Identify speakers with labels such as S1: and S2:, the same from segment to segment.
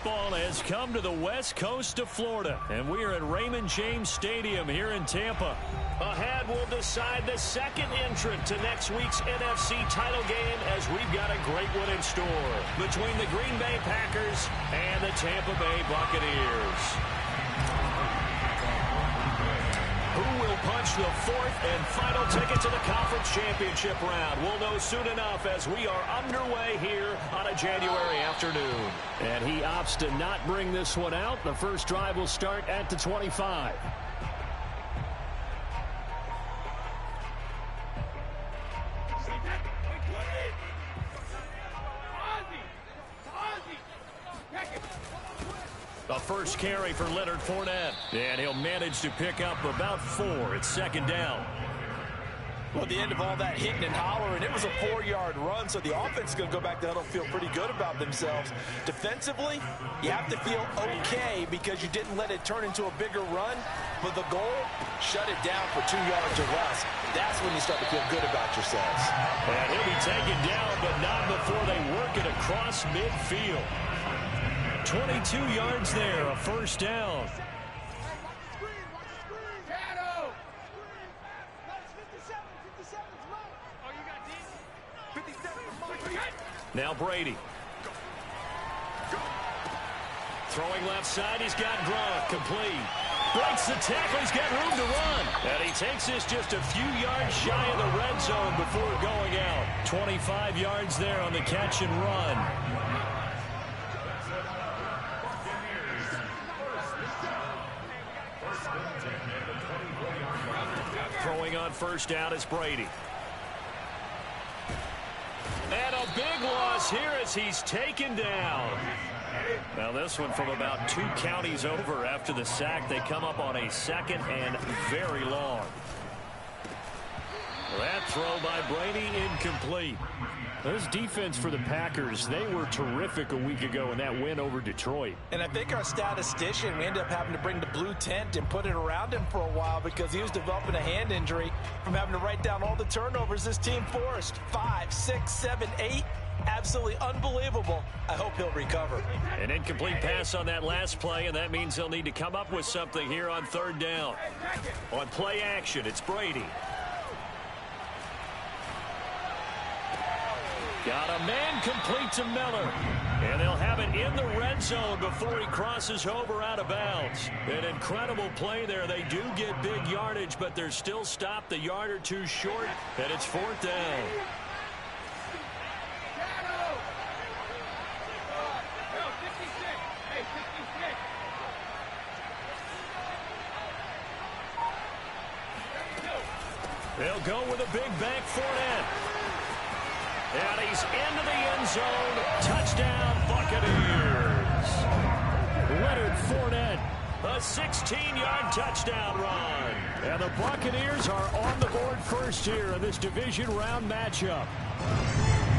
S1: football has come to the west coast of Florida, and we are at Raymond James Stadium here in Tampa. Ahead, we'll decide the second entrant to next week's NFC title game, as we've got a great one in store between the Green Bay Packers and the Tampa Bay Buccaneers. Who will punch the fourth and final ticket to the conference championship round? We'll know soon enough as we are underway here on a January afternoon. And he opts to not bring this one out. The first drive will start at the 25. The first carry for Leonard Fournette. And he'll manage to pick up about 4. It's second down.
S2: Well, at the end of all that hitting and hollering, it was a 4-yard run, so the offense is going to go back to huddle and feel pretty good about themselves. Defensively, you have to feel okay because you didn't let it turn into a bigger run, but the goal, shut it down for 2 yards or less. That's when you start to feel good about yourselves.
S1: And he'll be taken down, but not before they work it across midfield. 22 yards there, a first down. Now Brady. Throwing left side, he's got Gronk, complete. Breaks the tackle, he's got room to run. And he takes this just a few yards shy of the red zone before going out. 25 yards there on the catch and run. Throwing on first down is Brady. And a big loss here as he's taken down. Now this one from about 2 counties over after the sack. They come up on a second and very long. That throw by Brady incomplete. This defense for the Packers, they were terrific a week ago in that win over Detroit.
S2: And I think our statistician, we ended up having to bring the blue tent and put it around him for a while because he was developing a hand injury from having to write down all the turnovers this team forced. 5, 6, 7, 8. Absolutely unbelievable. I hope he'll recover.
S1: An incomplete pass on that last play, and that means they'll need to come up with something here on third down. On play action, it's Brady. Got a man complete to Miller. And they'll have it in the red zone before he crosses over out of bounds. An incredible play there. They do get big yardage, but they're still stopped a yard or two short, and it's fourth down. They'll go with a big bank Fournette. And he's into the end zone. Touchdown, Buccaneers. Leonard Fournette, a 16-yard touchdown run. And the Buccaneers are on the board first here in this division round matchup.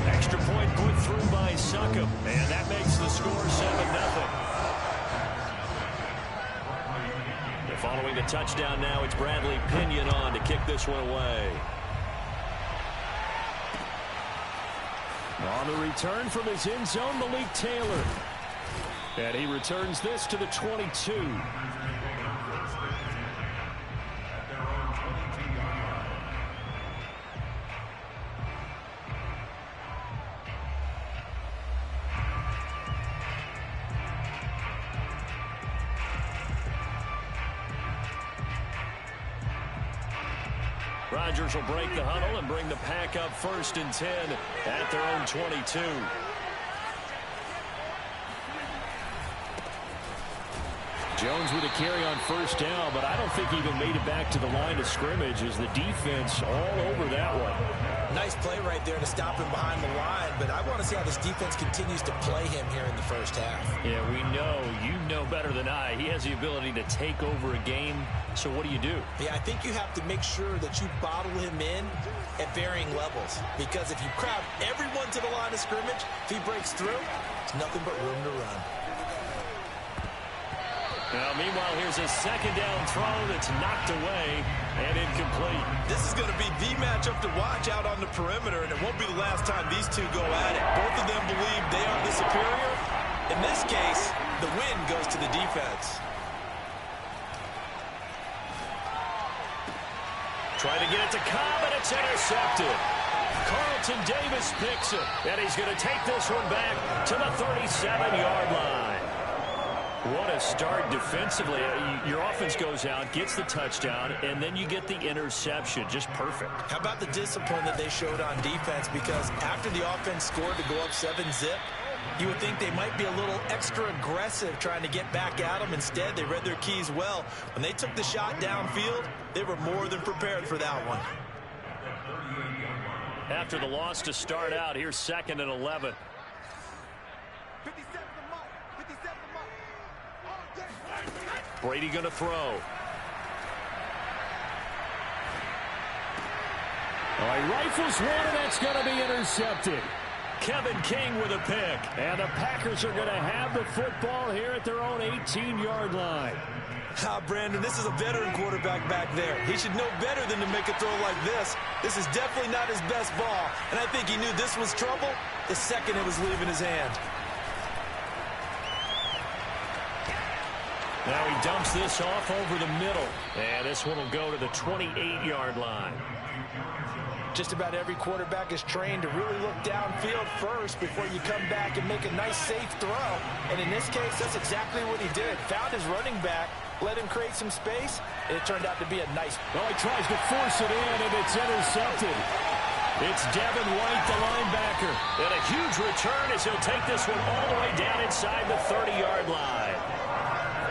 S1: Extra point put through by Succop. And that makes the score 7-0. Following the touchdown now, it's Bradley Pinion on to kick this one away. On the return from his end zone, Malik Taylor. And he returns this to the 22. Rodgers will break the huddle and bring the Pack up 1st and 10 at their own 22. Jones with a carry on first down, but I don't think he even made it back to the line of scrimmage as the defense all over that one.
S2: Nice play right there to stop him behind the line, but I want to see how this defense continues to play him here in the first half.
S1: Yeah, we know. You know better than I. He has the ability to take over a game. So what do you do?
S2: Yeah, I think you have to make sure that you bottle him in at varying levels. Because if you crowd everyone to the line of scrimmage, if he breaks through, it's nothing but room to run.
S1: Now, meanwhile, here's a second down throw that's knocked away and incomplete.
S2: This is going to be the matchup to watch out on the perimeter, and it won't be the last time these two go at it. Both of them believe they are the superior. In this case, the win goes to the defense.
S1: Trying to get it to Cobb, and it's intercepted. Carlton Davis picks it, and he's going to take this one back to the 37-yard line. What a start defensively. Your offense goes out, gets the touchdown, and then you get the interception. Just perfect.
S2: How about the discipline that they showed on defense? Because after the offense scored to go up 7-zip, you would think they might be a little extra aggressive trying to get back at them. Instead, they read their keys well. When they took the shot downfield, they were more than prepared for that one.
S1: After the loss to start out, here's 2nd and 11. Brady going to throw. All right, rifles one, and that's going to be intercepted. Kevin King with a pick. And the Packers are going to have the football here at their own 18-yard line.
S2: Brandon, this is a veteran quarterback back there. He should know better than to make a throw like this. This is definitely not his best ball, and I think he knew this was trouble the second it was leaving his hand.
S1: Now he dumps this off over the middle, and this one will go to the 28-yard line.
S2: Just about every quarterback is trained to really look downfield first before you come back and make a nice, safe throw. And in this case, that's exactly what he did. Found his running back, let him create some space, and it turned out to be a nice...
S1: Well, he tries to force it in, and it's intercepted. It's Devin White, the linebacker. And a huge return as he'll take this one all the way down inside the 30-yard line.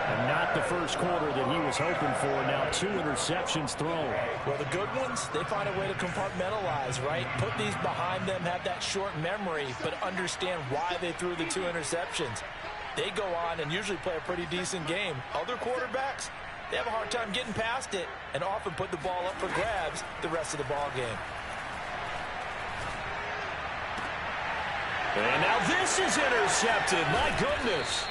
S1: And not the first quarter that he was hoping for. Now 2 interceptions thrown.
S2: Well, the good ones, they find a way to compartmentalize, right? Put these behind them, have that short memory, but understand why they threw the 2 interceptions. They go on and usually play a pretty decent game. Other quarterbacks, they have a hard time getting past it and often put the ball up for grabs the rest of the ball game.
S1: And now this is intercepted. My goodness.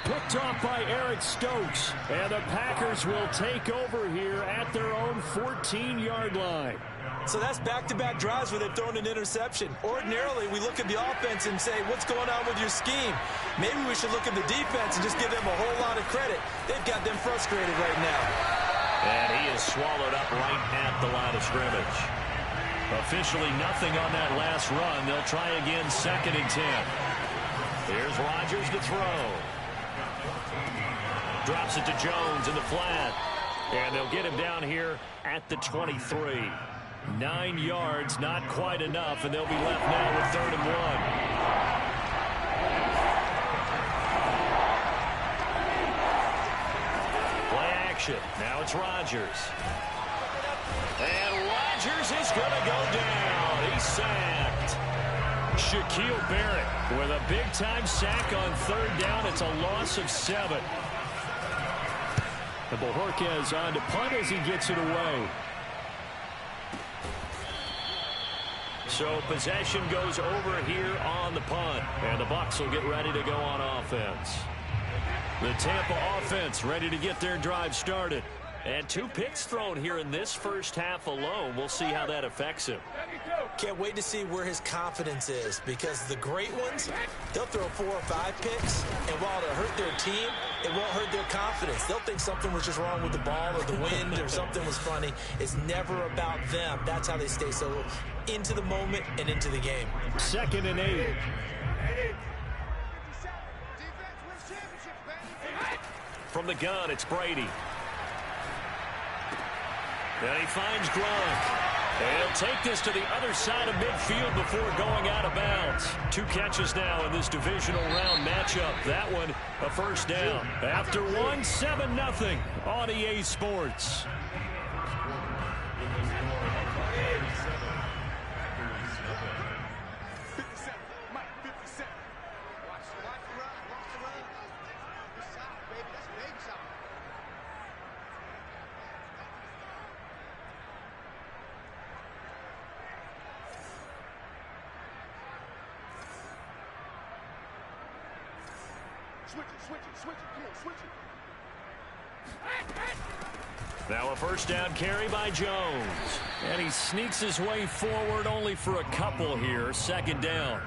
S1: Picked off by Eric Stokes. And the Packers will take over here at their own 14-yard line.
S2: So that's back-to-back drives where they've thrown an interception. Ordinarily, we look at the offense and say, what's going on with your scheme? Maybe we should look at the defense and just give them a whole lot of credit. They've got them frustrated right now.
S1: And he is swallowed up right at the line of scrimmage. Officially nothing on that last run. They'll try again 2nd and 10. Here's Rodgers to throw. Drops it to Jones in the flat. And they'll get him down here at the 23. 9 yards, not quite enough, and they'll be left now with 3rd and 1. Play action. Now it's Rodgers. And Rodgers is going to go down. He's sacked. Shaquille Barrett with a big-time sack on 3rd down. It's a loss of 7. And Bojorquez on to punt as he gets it away. So possession goes over here on the punt. And the Bucs will get ready to go on offense. The Tampa offense ready to get their drive started. And 2 picks thrown here in this first half alone. We'll see how that affects him.
S2: Can't wait to see where his confidence is, because the great ones, they'll throw 4 or 5 picks, and while it'll hurt their team, it won't hurt their confidence. They'll think something was just wrong with the ball or the wind or something was funny. It's never about them. That's how they stay so into the moment and into the game.
S1: 2nd and 8. From the gun, it's Brady. And he finds Gronk. And he'll take this to the other side of midfield before going out of bounds. 2 catches now in this divisional round matchup. That one, a first down. After 1, 7-0 on EA Sports. Now a first down carry by Jones. And he sneaks his way forward only for a couple here. 2nd down.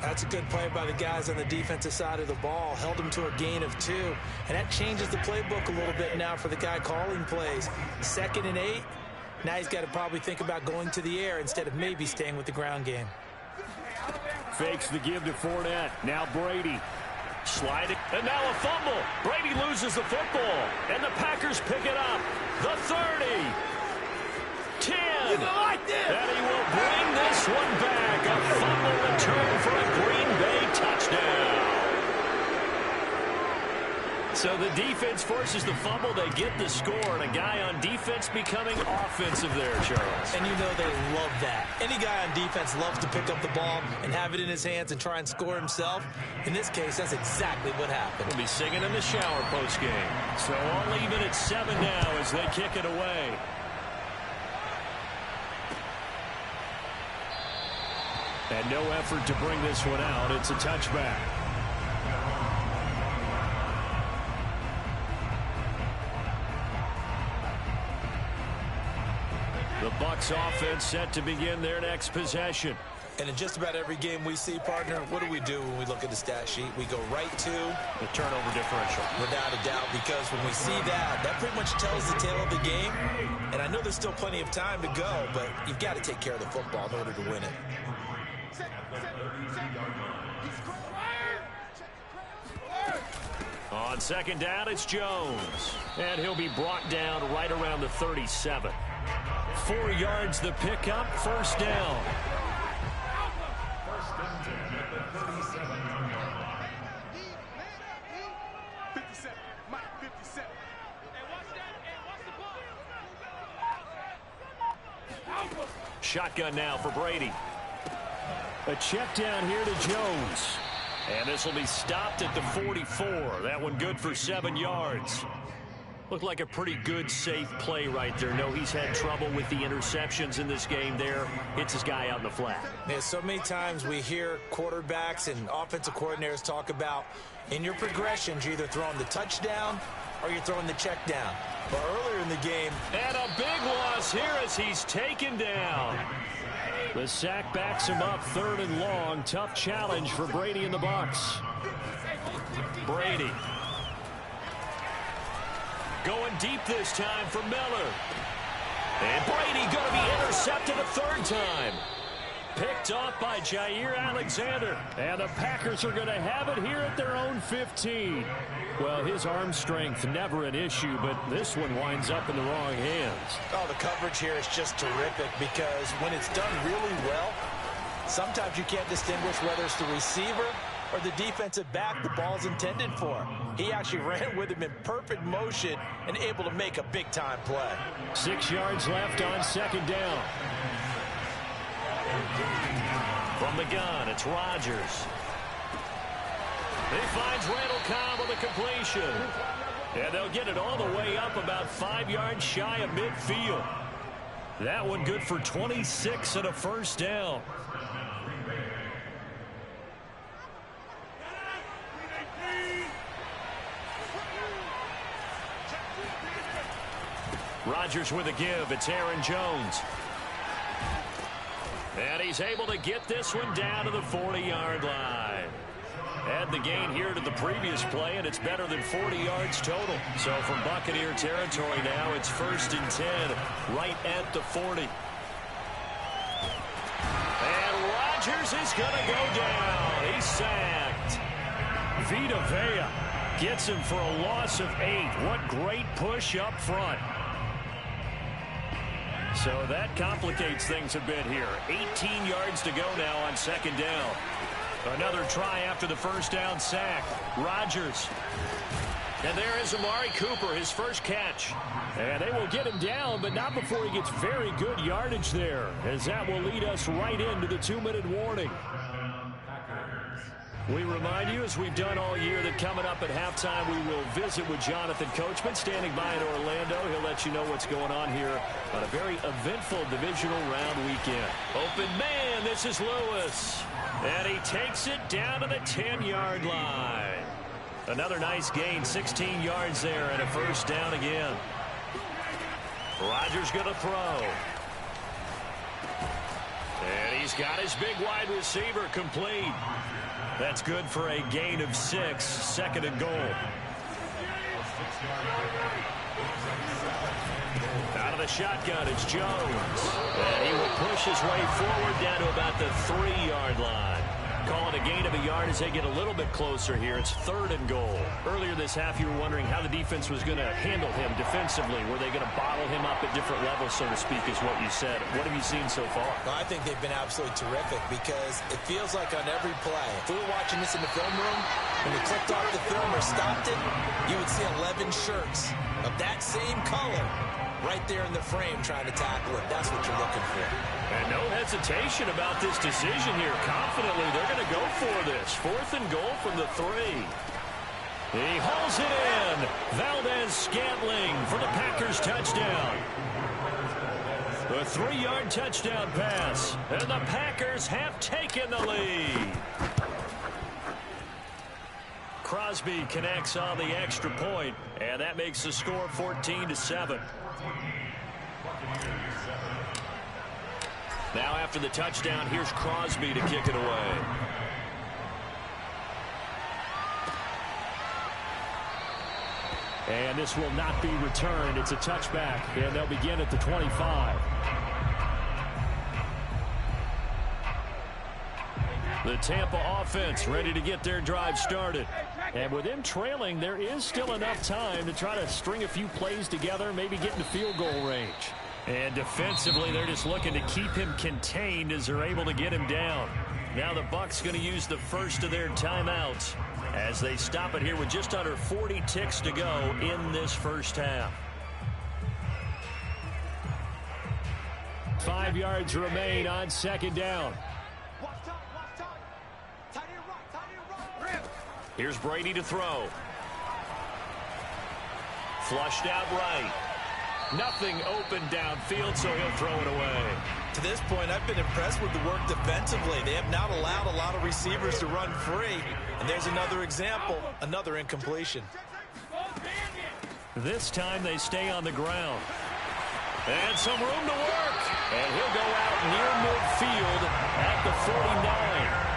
S2: That's a good play by the guys on the defensive side of the ball. Held them to a gain of 2. And that changes the playbook a little bit now for the guy calling plays. 2nd and 8. Now he's got to probably think about going to the air instead of maybe staying with the ground game.
S1: Fakes the give to Fournette. Now Brady. Sliding. And now a fumble. Brady loses the football. And the Packers pick it up. The 30. 10. And he will bring this one back. A fumble return for a Green Bay touchdown. So the defense forces the fumble. They get the score. And a guy on defense becoming offensive there, Charles.
S2: And you know they love that. Any guy on defense loves to pick up the ball and have it in his hands and try and score himself. In this case, that's exactly what happened.
S1: We'll be singing in the shower postgame. So all even at 7 now as they kick it away. And no effort to bring this one out. It's a touchback. The Bucs offense set to begin their next possession.
S2: And in just about every game we see, partner, what do we do when we look at the stat sheet? We go right to
S1: the turnover differential.
S2: Without a doubt, because when we see that, that pretty much tells the tale of the game. And I know there's still plenty of time to go, but you've got to take care of the football in order to win it.
S1: On 2nd down, it's Jones. And he'll be brought down right around the 37. 4 yards the pickup, 1st down. Shotgun now for Brady. A check down here to Jones. And this will be stopped at the 44. That one good for 7 yards. Looked like a pretty good, safe play right there. No, he's had trouble with the interceptions in this game there. Hits his guy out in the flat.
S2: Yeah, so many times we hear quarterbacks and offensive coordinators talk about in your progressions, you're either throwing the touchdown or you're throwing the check down. But earlier in the game.
S1: And a big loss here as he's taken down. The sack backs him up 3rd and long. Tough challenge for Brady and the Bucs. Brady. Going deep this time for Miller. And Brady going to be intercepted a 3rd time. Picked off by Jair Alexander. And the Packers are going to have it here at their own 15. Well, his arm strength never an issue, but this one winds up in the wrong hands.
S2: Oh, the coverage here is just terrific because when it's done really well, sometimes you can't distinguish whether it's the receiver or the defensive back the ball's intended for. He actually ran with him in perfect motion and able to make a big-time play.
S1: 6 yards left on 2nd down. From the gun, it's Rodgers. He finds Randall Cobb on the completion. And they'll get it all the way up about 5 yards shy of midfield. That one good for 26 and a 1st down. Rodgers with a give. It's Aaron Jones. And he's able to get this one down to the 40-yard line. Add the gain here to the previous play, and it's better than 40 yards total. So from Buccaneer territory now, it's 1st and 10, right at the 40. And Rodgers is going to go down. He's sacked. Vita Vea gets him for a loss of 8. What great push up front. So that complicates things a bit here. 18 yards to go now on 2nd down. Another try after the 1st down sack. Rodgers. And there is Amari Cooper, his first catch. And they will get him down, but not before he gets very good yardage there, as that will lead us right into the 2-minute warning. We remind you, as we've done all year, that coming up at halftime, we will visit with Jonathan Coachman, standing by in Orlando. He'll let you know what's going on here on a very eventful divisional round weekend. Open man, this is Lewis. And he takes it down to the 10-yard line. Another nice gain, 16 yards there, and a 1st down again. Rodgers going to throw. And he's He's got his big wide receiver complete. That's good for a gain of 6, second and goal. Out of the shotgun, it's Jones. And he will push his way forward down to about the 3-yard line. Call it a gain of a yard as they get a little bit closer here. It's third and goal. Earlier this half, you were wondering how the defense was going to handle him defensively. Were they going to bottle him up at different levels, so to speak, is what you said. What have you seen so far?
S2: Well, I think they've been absolutely terrific because it feels like on every play, if we were watching this in the film room, when they clicked off the film or stopped it, you would see 11 shirts of that same color right there in the frame trying to tackle it. That's what you're looking for.
S1: And no hesitation about this decision here. Confidently, they're going to go for this. Fourth and goal from the 3. He hauls it in. Valdez-Scantling for the Packers touchdown. A 3-yard touchdown pass. And the Packers have taken the lead. Crosby connects on the extra point, and that makes the score 14-7. Now after the touchdown, here's Crosby to kick it away. And this will not be returned. It's a touchback, and they'll begin at the 25. The Tampa offense ready to get their drive started. And with them trailing, there is still enough time to try to string a few plays together, maybe get into field goal range. And defensively, they're just looking to keep him contained as they're able to get him down. Now the Bucs going to use the first of their timeouts as they stop it here with just under 40 ticks to go in this first half. 5 yards remain on second down. Here's Brady to throw. Flushed out right. Nothing open downfield, so he'll throw it away.
S2: To this point, I've been impressed with the work defensively. They have not allowed a lot of receivers to run free. And there's another example, another incompletion.
S1: This time they stay on the ground. And some room to work. And he'll go out near midfield at the 49.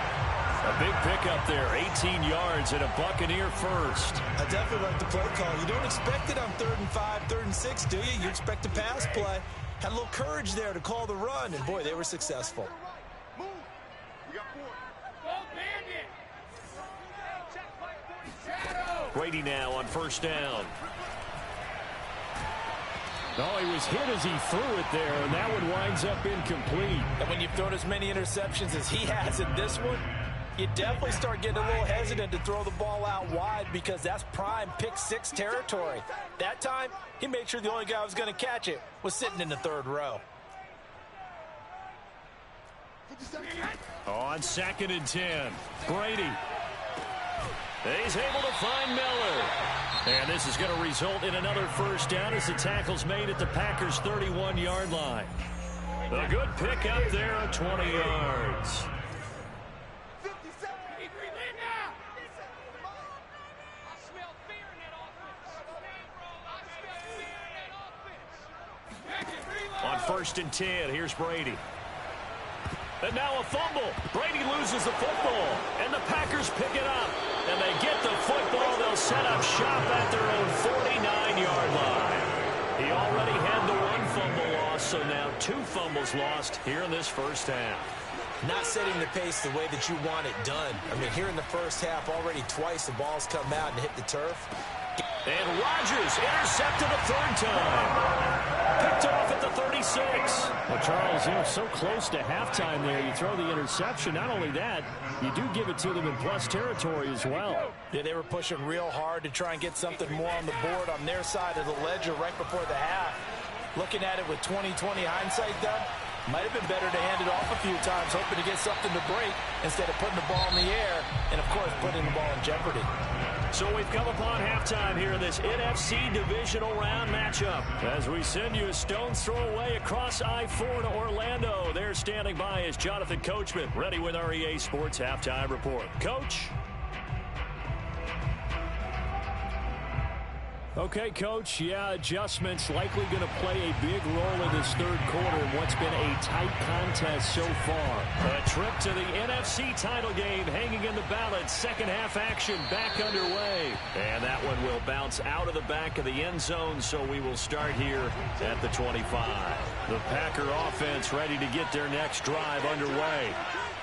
S1: A big pickup there, 18 yards and a Buccaneer first.
S2: I definitely like the play call. You don't expect it on 3rd and 5, 3rd and 6, do you? You expect a pass play. Had a little courage there to call the run, and boy, they were successful.
S1: Brady now on first down. Oh, he was hit as he threw it there, and that one winds up incomplete.
S2: And when you've thrown as many interceptions as he has in this one, you definitely start getting a little hesitant to throw the ball out wide because that's prime pick-6 territory. That time, he made sure the only guy who was going to catch it was sitting in the 3rd row.
S1: On 2nd and 10, Brady. He's able to find Miller. And this is going to result in another first down as the tackle's made at the Packers' 31-yard line. A good pick up there at 20 yards. On 1st and 10, here's Brady. And now a fumble. Brady loses the football, and the Packers pick it up. And they get the football. They'll set up shop at their own 49-yard line. He already had the 1 fumble loss, so now 2 fumbles lost here in this first half.
S2: Not setting the pace the way that you want it done. I mean, here in the first half, already twice the ball's come out and hit the turf.
S1: And Rodgers intercepted a 3rd time. Picked off at the 36. Well, Charles, you're so close to halftime there. You throw the interception. Not only that, you do give it to them in plus territory as well.
S2: Yeah, they were pushing real hard to try and get something more on the board on their side of the ledger right before the half. Looking at it with 20/20 hindsight, though, might have been better to hand it off a few times, hoping to get something to break instead of putting the ball in the air and, of course, putting the ball in jeopardy.
S1: So we've come upon halftime here in this NFC divisional round matchup. As we send you a stone's throw away across I-4 to Orlando. There standing by is Jonathan Coachman, ready with our EA Sports Halftime Report. Coach? Okay, Coach, yeah, adjustments likely going to play a big role in this third quarter in what's been a tight contest so far. A trip to the NFC title game hanging in the balance. Second half action back underway. And that one will bounce out of the back of the end zone, so we will start here at the 25. The Packer offense ready to get their next drive underway.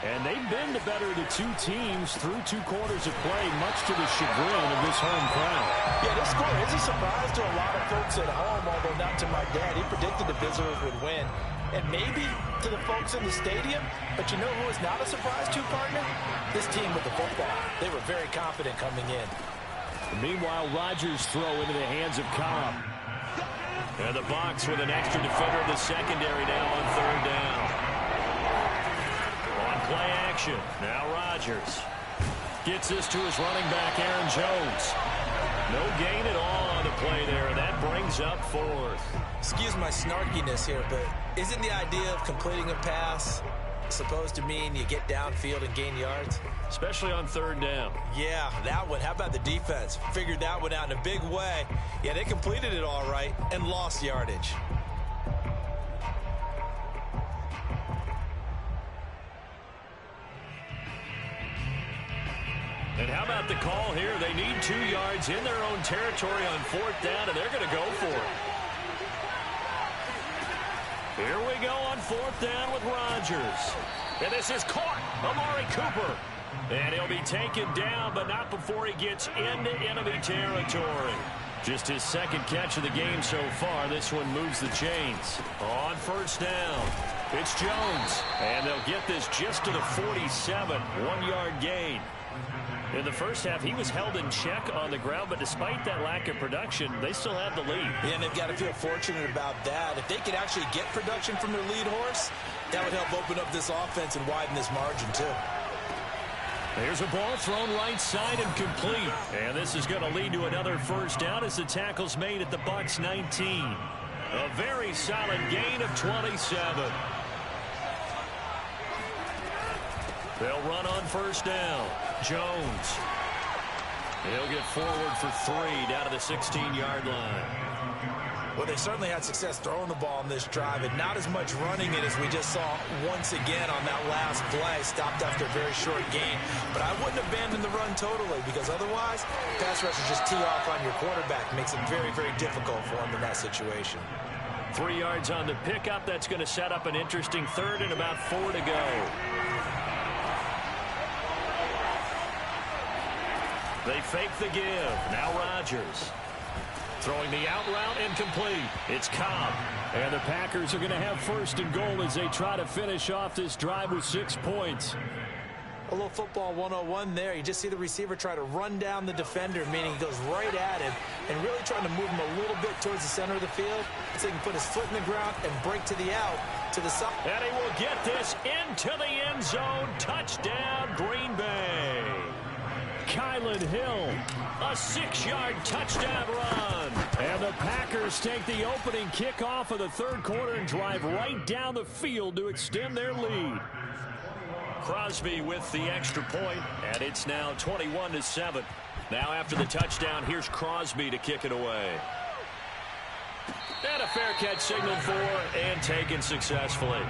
S1: And they've been the better of the two teams through 2 quarters of play, much to the chagrin of this home crowd.
S2: Yeah, this score is a surprise to a lot of folks at home, although not to my dad. He predicted the visitors would win. And maybe to the folks in the stadium, but you know who is not a surprise to, partner? This team with the football. They were very confident coming in.
S1: Meanwhile, Rodgers throw into the hands of Cobb. And the Bucs with an extra defender in the secondary now on third down. On play action, now Rodgers. Gets this to his running back, Aaron Jones. No gain at all on the play there, and that brings up 4th.
S2: Excuse my snarkiness here, but isn't the idea of completing a pass supposed to mean you get downfield and gain yards?
S1: Especially on third down.
S2: Yeah, that one. How about the defense? Figured that one out in a big way. Yeah, they completed it all right and lost yardage.
S1: And how about the call here? They need 2 yards in their own territory on 4th down, and they're going to go for it. Here we go on 4th down with Rodgers. And this is caught. Amari Cooper. And he'll be taken down, but not before he gets into enemy territory. Just his 2nd catch of the game so far. This one moves the chains. On 1st down, it's Jones. And they'll get this just to the 47. 1-yard gain. In the first half, he was held in check on the ground, but despite that lack of production, they still have the lead.
S2: Yeah, and they've got to feel fortunate about that. If they could actually get production from their lead horse, that would help open up this offense and widen this margin, too.
S1: There's a ball thrown right side and complete. And this is going to lead to another 1st down as the tackle's made at the Bucs 19. A very solid gain of 27. They'll run on 1st down. Jones. He'll get forward for 3 down to the 16-yard line.
S2: Well, they certainly had success throwing the ball in this drive, and not as much running it as we just saw once again on that last play. Stopped after a very short gain. But I wouldn't abandon the run totally, because otherwise, pass rushers just tee off on your quarterback. Makes it very, very difficult for him in that situation.
S1: 3 yards on the pickup. That's going to set up an interesting 3rd and about 4 to go. They fake the give. Now Rodgers. Throwing the out route incomplete. It's Cobb. And the Packers are going to have 1st and goal as they try to finish off this drive with 6 points.
S2: A little football 101 there. You just see the receiver try to run down the defender, meaning he goes right at him and really trying to move him a little bit towards the center of the field so he can put his foot in the ground and break to the out to the side.
S1: And he will get this into the end zone. Touchdown, Green Bay. Kylan Hill, a 6-yard touchdown run. And the Packers take the opening kickoff of the 3rd quarter and drive right down the field to extend their lead. Crosby with the extra point, and it's now 21-7. Now after the touchdown, here's Crosby to kick it away. And a fair catch signaled for and taken successfully.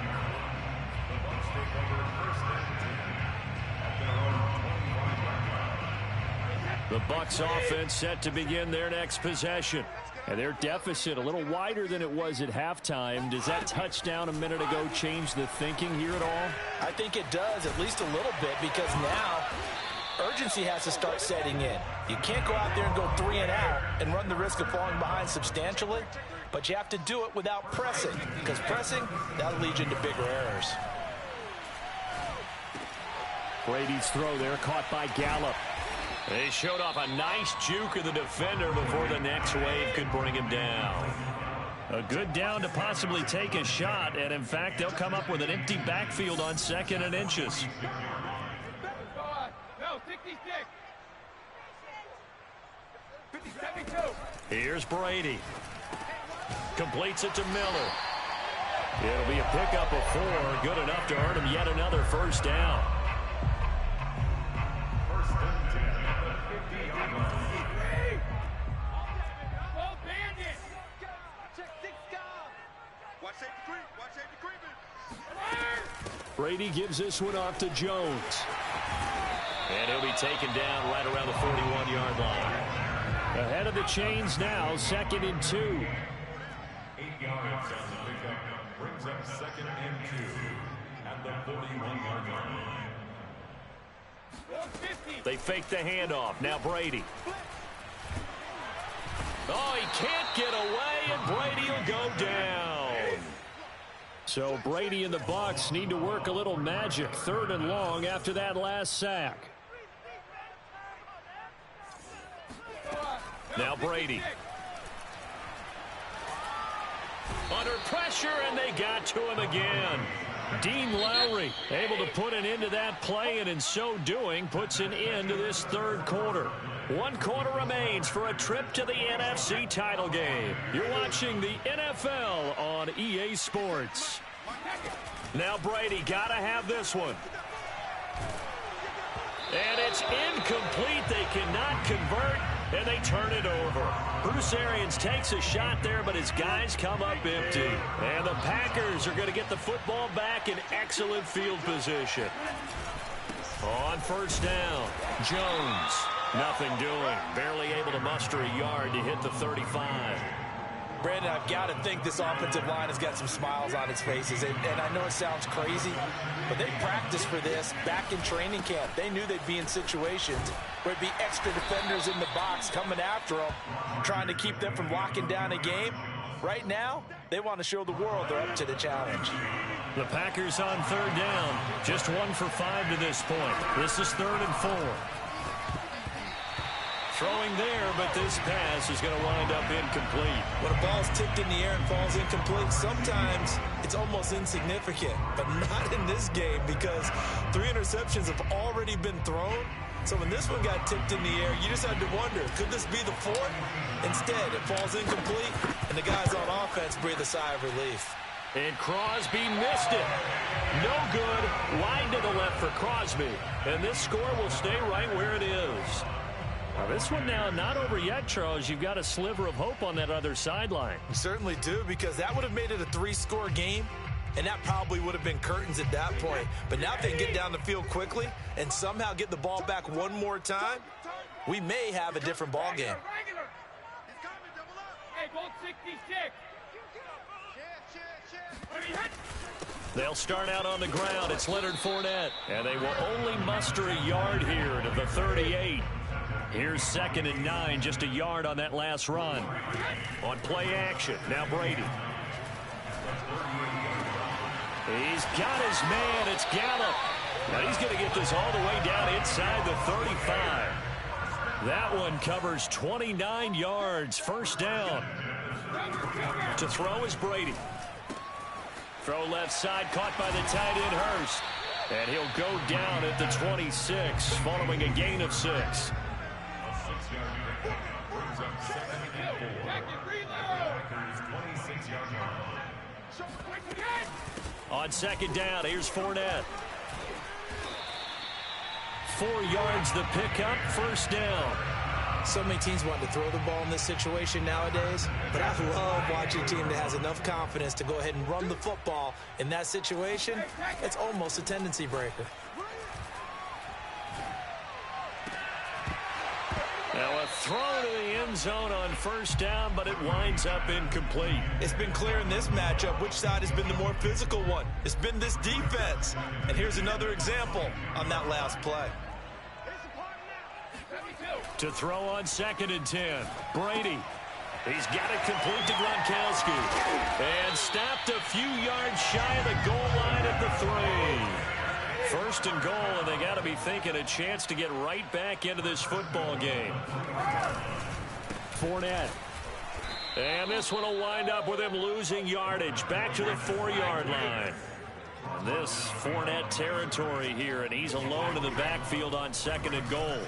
S1: The Bucs offense set to begin their next possession. And their deficit a little wider than it was at halftime. Does that touchdown a minute ago change the thinking here at all?
S2: I think it does, at least a little bit, because now urgency has to start setting in. You can't go out there and go 3 and out and run the risk of falling behind substantially, but you have to do it without pressing, because pressing, that'll lead you into bigger errors.
S1: Brady's throw there caught by Gallup. They showed off a nice juke of the defender before the next wave could bring him down. A good down to possibly take a shot, and in fact, they'll come up with an empty backfield on 2nd and inches. Here's Brady. Completes it to Miller. It'll be a pickup of 4, good enough to earn him yet another 1st down. Brady gives this one off to Jones. And he'll be taken down right around the 41-yard line. Ahead of the chains now, 2nd and 2.
S3: 8 yards on the pickup. Brings up 2nd and 2 at the 41-yard line.
S1: They fake the handoff. Now Brady. Oh, he can't get away, and Brady will go down. So Brady and the Bucs need to work a little magic. 3rd and long after that last sack. Now Brady. Under pressure, and they got to him again. Dean Lowry able to put an end to that play, and in so doing puts an end to this 3rd quarter. 1 quarter remains for a trip to the NFC title game. You're watching the NFL on EA Sports. Now Brady got to have this one. And it's incomplete. They cannot convert, and they turn it over. Bruce Arians takes a shot there, but his guys come up empty. And the Packers are going to get the football back in excellent field position. On 1st down, Jones. Nothing doing. Barely able to muster a yard to hit the 35.
S2: Brandon, I've got to think this offensive line has got some smiles on its faces. And I know it sounds crazy, but they practiced for this back in training camp. They knew they'd be in situations where it'd be extra defenders in the box coming after them, trying to keep them from locking down a game. Right now, they want to show the world they're up to the challenge.
S1: The Packers on 3rd down. Just 1 for 5 to this point. This is 3rd and 4. Throwing there, but this pass is going to wind up incomplete.
S2: When a ball's tipped in the air and falls incomplete, sometimes it's almost insignificant, but not in this game because 3 interceptions have already been thrown. So when this one got tipped in the air, you just had to wonder, could this be the 4th? Instead, it falls incomplete, and the guys on offense breathe a sigh of relief.
S1: And Crosby missed it. No good. Wide to the left for Crosby. And this score will stay right where it is. Now this one now not over yet, Charles. You've got a sliver of hope on that other sideline.
S2: You certainly do, because that would have made it a 3-score game, and that probably would have been curtains at that point. But now if they can get down the field quickly and somehow get the ball back one more time, we may have a different ball game.
S1: They'll start out on the ground. It's Leonard Fournette, and they will only muster a yard here to the 38. Here's 2nd and 9, just a yard on that last run. On play action, now Brady. He's got his man, it's Gallup. Now he's going to get this all the way down inside the 35. That one covers 29 yards, 1st down. To throw is Brady. Throw left side, caught by the tight end Hurst. And he'll go down at the 26, following a gain of 6. On 2nd down, here's Fournette. 4 yards the pickup, 1st down.
S2: So many teams want to throw the ball in this situation nowadays, but I love watching a team that has enough confidence to go ahead and run the football in that situation. It's almost a tendency breaker.
S1: Now a throw to the end zone on 1st down, but it winds up incomplete.
S2: It's been clear in this matchup which side has been the more physical one. It's been this defense. And here's another example on that last play.
S1: To throw on 2nd and 10, Brady. He's got it complete to Gronkowski. And stopped a few yards shy of the goal line at the 3. 1st and goal, and they got to be thinking a chance to get right back into this football game. Fournette. And this one will wind up with him losing yardage back to the 4-yard line. And this Fournette territory here, and he's alone in the backfield on 2nd and goal.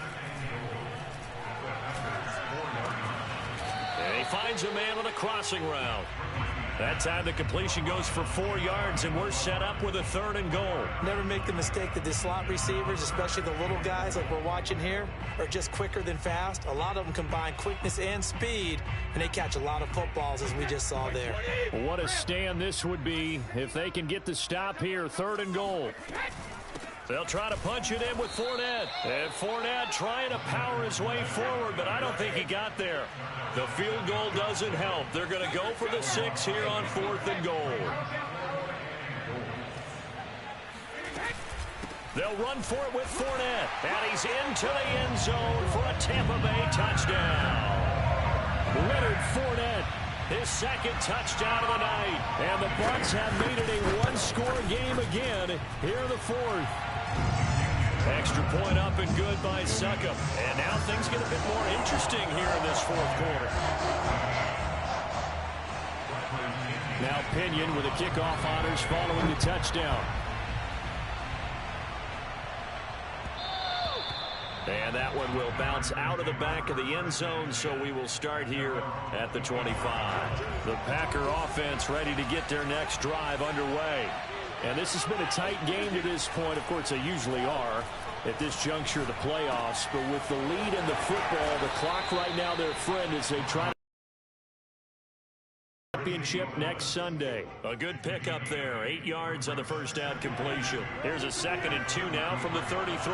S1: And he finds a man on a crossing route. That time the completion goes for 4 yards, and we're set up with a 3rd and goal.
S2: Never make the mistake that the slot receivers, especially the little guys like we're watching here, are just quicker than fast. A lot of them combine quickness and speed, and they catch a lot of footballs, as we just saw there.
S1: What a stand this would be if they can get the stop here. 3rd and goal. They'll try to punch it in with Fournette. And Fournette trying to power his way forward, but I don't think he got there. The field goal doesn't help. They're going to go for the 6 here on 4th and goal. They'll run for it with Fournette. And he's into the end zone for a Tampa Bay touchdown. Leonard Fournette, his 2nd touchdown of the night. And the Bucs have made it a 1-score game again here in the 4th. Extra point up and good by Succop. And now things get a bit more interesting here in this 4th quarter. Now Pinion with the kickoff honors following the touchdown. And that one will bounce out of the back of the end zone, so we will start here at the 25. The Packer offense ready to get their next drive underway. And this has been a tight game to this point. Of course, they usually are at this juncture of the playoffs. But with the lead in the football, the clock right now their friend as they try to championship next Sunday. A good pickup there. 8 yards on the first down completion. Here's a 2nd and 2 now from the 33.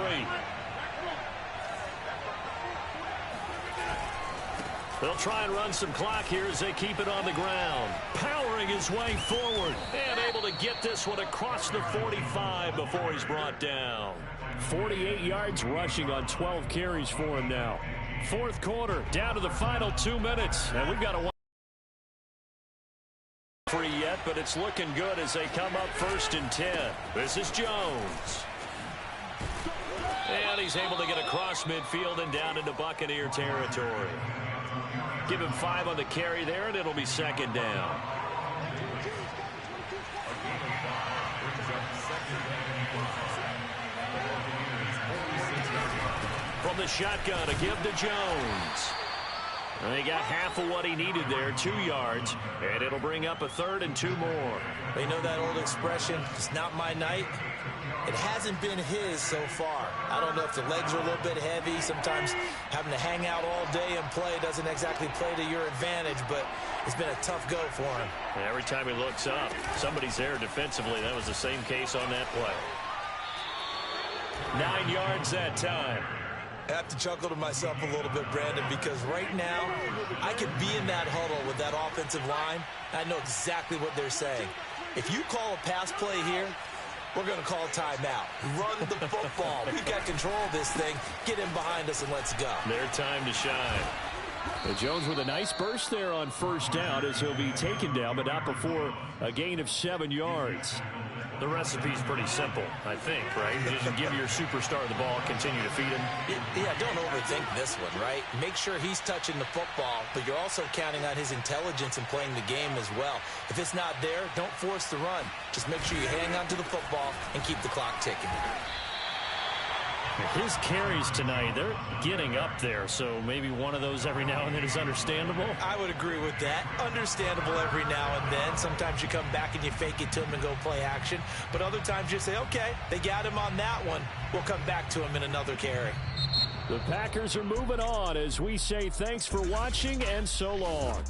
S1: They'll try and run some clock here as they keep it on the ground. Powering his way forward and able to get this one across the 45 before he's brought down. 48 yards rushing on 12 carries for him now. 4th quarter, down to the final 2 minutes. And we've got a free yet, but it's looking good as they come up 1st and 10. This is Jones. And he's able to get across midfield and down into Buccaneer territory. Give him 5 on the carry there, and it'll be 2nd down. From the shotgun, a give to Jones. And he got half of what he needed there, 2 yards, and it'll bring up a 3rd and 2 more.
S2: You know that old expression, it's not my night? It hasn't been his so far. I don't know if the legs are a little bit heavy. Sometimes having to hang out all day and play doesn't exactly play to your advantage, but it's been a tough go for him.
S1: Every time he looks up, somebody's there defensively. That was the same case on that play. 9 yards that time.
S2: I have to chuckle to myself a little bit, Brandon, because right now I could be in that huddle with that offensive line. I know exactly what they're saying. If you call a pass play here, we're going to call timeout. Run the football. We've got control of this thing. Get in behind us and let's go.
S1: Their time to shine. And Jones with a nice burst there on 1st down as he'll be taken down, but not before a gain of 7 yards. The recipe's pretty simple, I think, right? Just give your superstar the ball, continue to feed him.
S2: Yeah, don't overthink this one, right? Make sure he's touching the football, but you're also counting on his intelligence in playing the game as well. If it's not there, don't force the run. Just make sure you hang on to the football and keep the clock ticking.
S1: His carries tonight, they're getting up there, so maybe one of those every now and then is understandable.
S2: I would agree with that. Understandable every now and then. Sometimes you come back and you fake it to him and go play action, but other times you say, okay, they got him on that one. We'll come back to him in another carry.
S1: The Packers are moving on as we say thanks for watching and so long.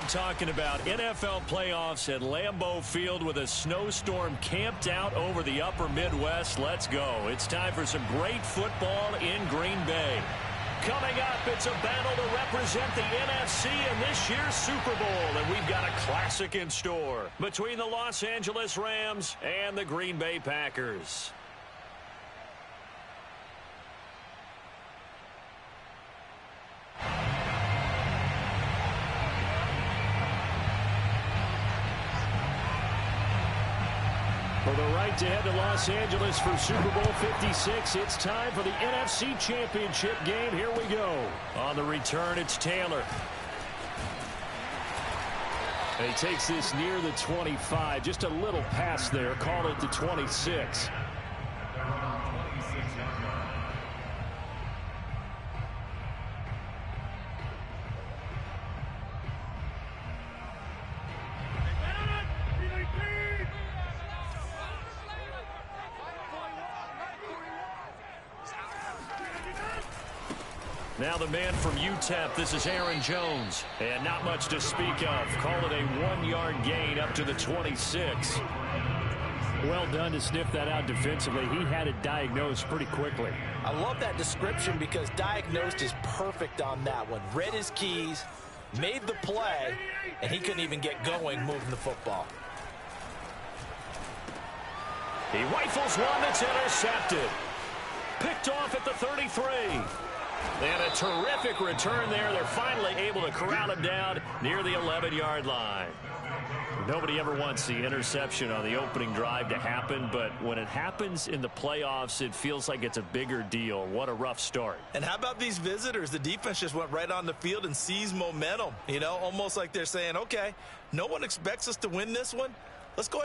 S1: I'm talking about NFL playoffs at Lambeau Field with a snowstorm camped out over the upper Midwest. Let's go. It's time for some great football in Green Bay. Coming up, it's a battle to represent the NFC in this year's Super Bowl, and we've got a classic in store between the Los Angeles Rams and the Green Bay Packers. For the right to head to Los Angeles for Super Bowl 56, it's time for the NFC Championship game. Here we go. On the return, it's Taylor. And he takes this near the 25. Just a little pass there. Call it the 26. Now the man from UTEP, this is Aaron Jones. And not much to speak of. Call it a 1-yard gain up to the 26. Well done to sniff that out defensively. He had it diagnosed pretty quickly.
S2: I love that description because diagnosed is perfect on that one. Read his keys, made the play, and he couldn't even get going moving the football.
S1: He rifles one that's intercepted. Picked off at the 33. And a terrific return there. They're finally able to corral him down near the 11-yard line. Nobody ever wants the interception on the opening drive to happen, but when it happens in the playoffs, it feels like it's a bigger deal. What a rough start.
S2: And how about these visitors? The defense just went right on the field and seized momentum. You know, almost like they're saying, okay, no one expects us to win this one. Let's go